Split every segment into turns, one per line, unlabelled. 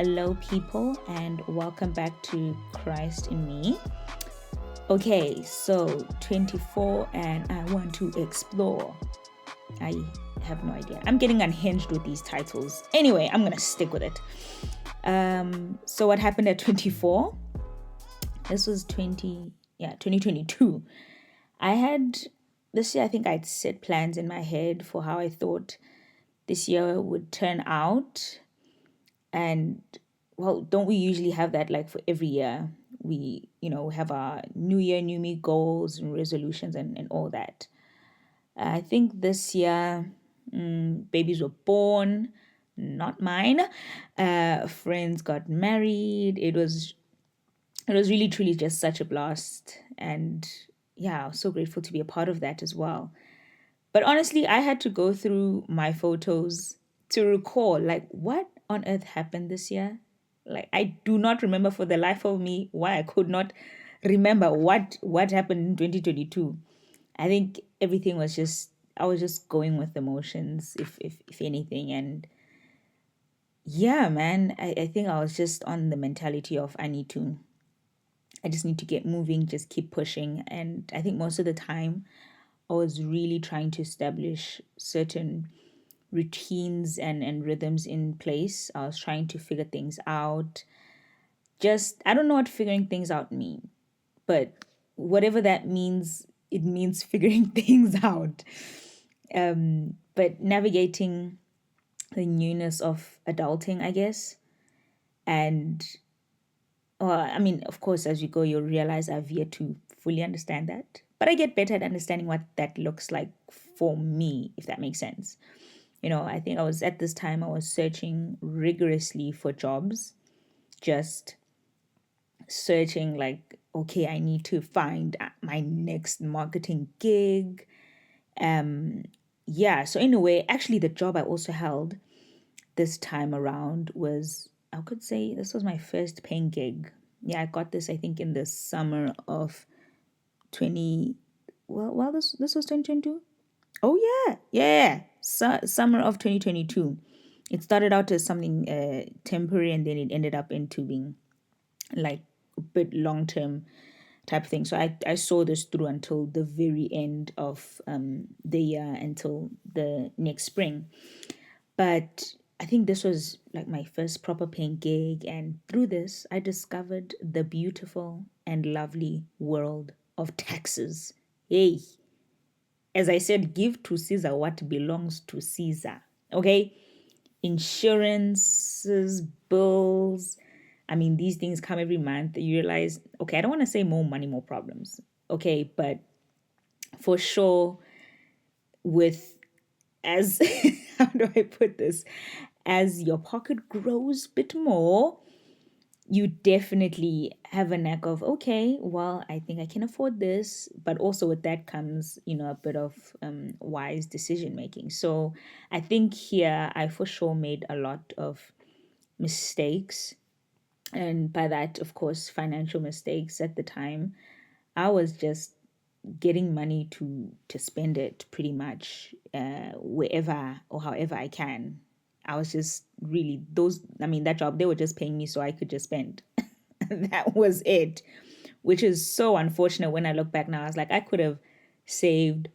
Hello, people, and welcome back to Christ in Me. Okay, so 24, and I want to explore. I have no idea. I'm getting unhinged with these titles. Anyway, I'm gonna stick with it. So what happened at 24? This was 2022. I had this year. I think I'd set plans in my head for how I thought this year would turn out, and well, don't we usually have that like for every year? We have our new year, new me goals and resolutions and all that. I think this year, babies were born, not mine. Friends got married. It was really truly just such a blast, and yeah, I was so grateful to be a part of that as well. But honestly, I had to go through my photos to recall like what on earth happened this year. Like I do not remember for the life of me why I could not remember what happened in 2022. I think everything was just I was just going with emotions if anything, and yeah, man, I think I was just on the mentality of I just need to get moving, just keep pushing. And I think most of the time I was really trying to establish certain routines and rhythms in place. I was trying to figure things out. Just, I don't know what figuring things out mean, but whatever that means, it means figuring things out. But navigating the newness of adulting, I guess. And, I mean, of course, as you go, you'll realize I've yet to fully understand that. But I get better at understanding what that looks like for me, if that makes sense. I think I was at this time, I was searching rigorously for jobs, just searching like, okay, I need to find my next marketing gig. Yeah, so in a way, actually, the job I also held this time around was, I could say, this was my first paying gig. Yeah, I got this, I think, in the summer of 20, this was 2022. Oh yeah, yeah. Summer of 2022. It started out as something temporary, and then it ended up into being like a bit long term type of thing. So I saw this through until the very end of the year, until the next spring. But I think this was like my first proper paying gig, and through this I discovered the beautiful and lovely world of taxes. Hey, as I said, give to Caesar what belongs to Caesar. Okay? Insurances, bills. I mean, these things come every month. You realize, okay, I don't want to say more money, more problems. Okay, but for sure, with as how do I put this? As your pocket grows a bit more, you definitely have a knack of, okay, well, I think I can afford this, but also with that comes, a bit of wise decision making. So I think here I for sure made a lot of mistakes, and by that, of course, financial mistakes. At the time I was just getting money to spend it pretty much wherever or however I can. I was just really those. I mean, that job, they were just paying me so I could just spend. That was it, which is so unfortunate. When I look back now, I was like, I could have saved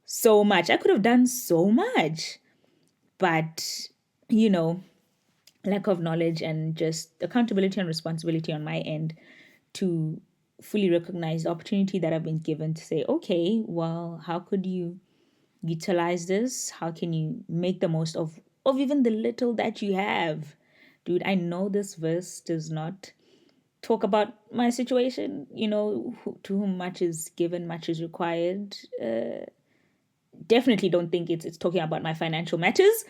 so much. I could have done so much, but you know, lack of knowledge and just accountability and responsibility on my end to fully recognize the opportunity that I've been given to say, okay, well, how could you utilize this? How can you make the most of even the little that you have? Dude, I know this verse does not talk about my situation, to whom much is given, much is required. Definitely don't think it's talking about my financial matters,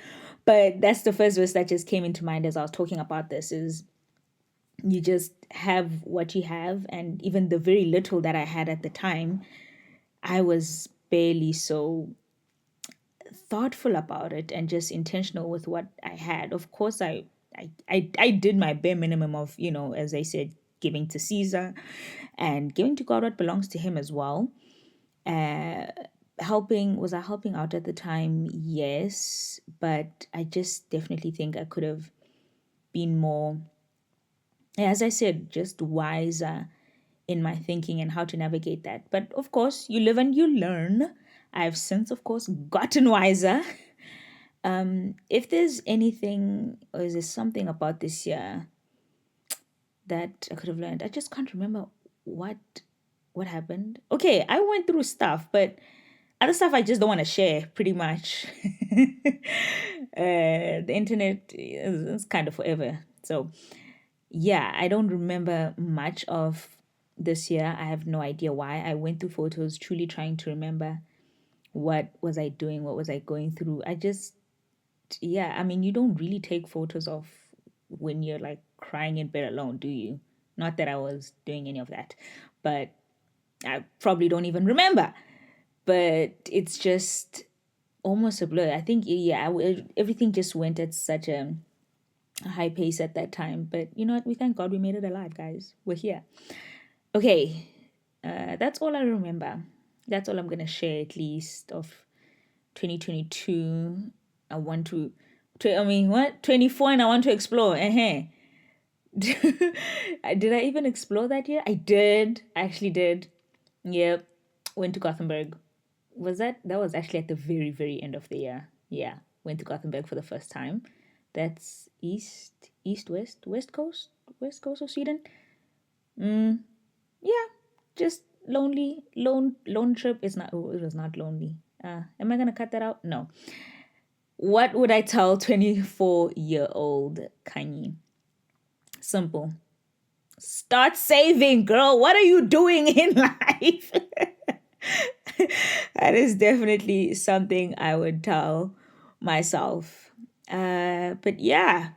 but that's the first verse that just came into mind as I was talking about this. Is you just have what you have, and even the very little that I had at the time, I was barely so thoughtful about it and just intentional with what I had. Of course, I did my bare minimum of, as I said, giving to Caesar and giving to God what belongs to him as well. uh Helping, was I helping out at the time? Yes, but I just definitely think I could have been more. as I said, just wiser in my thinking and how to navigate that. But of course, you live and you learn. I've since, of course, gotten wiser. If there's anything or is there something about this year that I could have learned, I just can't remember what what happened. Okay, I went through stuff, but other stuff I just don't want to share. Pretty much, the internet is kind of forever. So yeah, I don't remember much of this year. I have no idea why. I went through photos, truly trying to remember what was I doing, what was I going through. I just, yeah, I mean, you don't really take photos of when you're like crying in bed alone, do you? Not that I was doing any of that, but I probably don't even remember. But it's just almost a blur. I think, yeah, everything just went at such a high pace at that time. But you know what? We thank God we made it alive, guys. We're here. Okay, that's all I remember. That's all I'm gonna share at least of 2022. I want I mean, what 24, and I want to explore. Did I even explore that year? I did. I actually did. Yep. Went to Gothenburg. That was actually at the very, very end of the year. Yeah. Went to Gothenburg for the first time. That's west coast of Sweden. Yeah, just lone trip. It's not. Oh, it was not lonely. Am I gonna cut that out? No. What would I tell 24-year-old Kanye? Simple. Start saving, girl. What are you doing in life? That is definitely something I would tell myself. But yeah,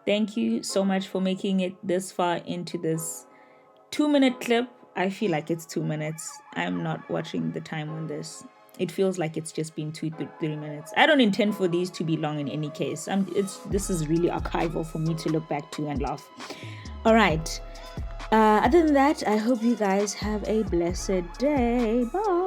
thank you so much for making it this far into this 2 minute clip. I feel like it's 2 minutes. I'm not watching the time on this. It feels like it's just been 3 minutes. I don't intend for these to be long in any case. This is really archival for me to look back to and laugh. All right. Other than that, I hope you guys have a blessed day. Bye.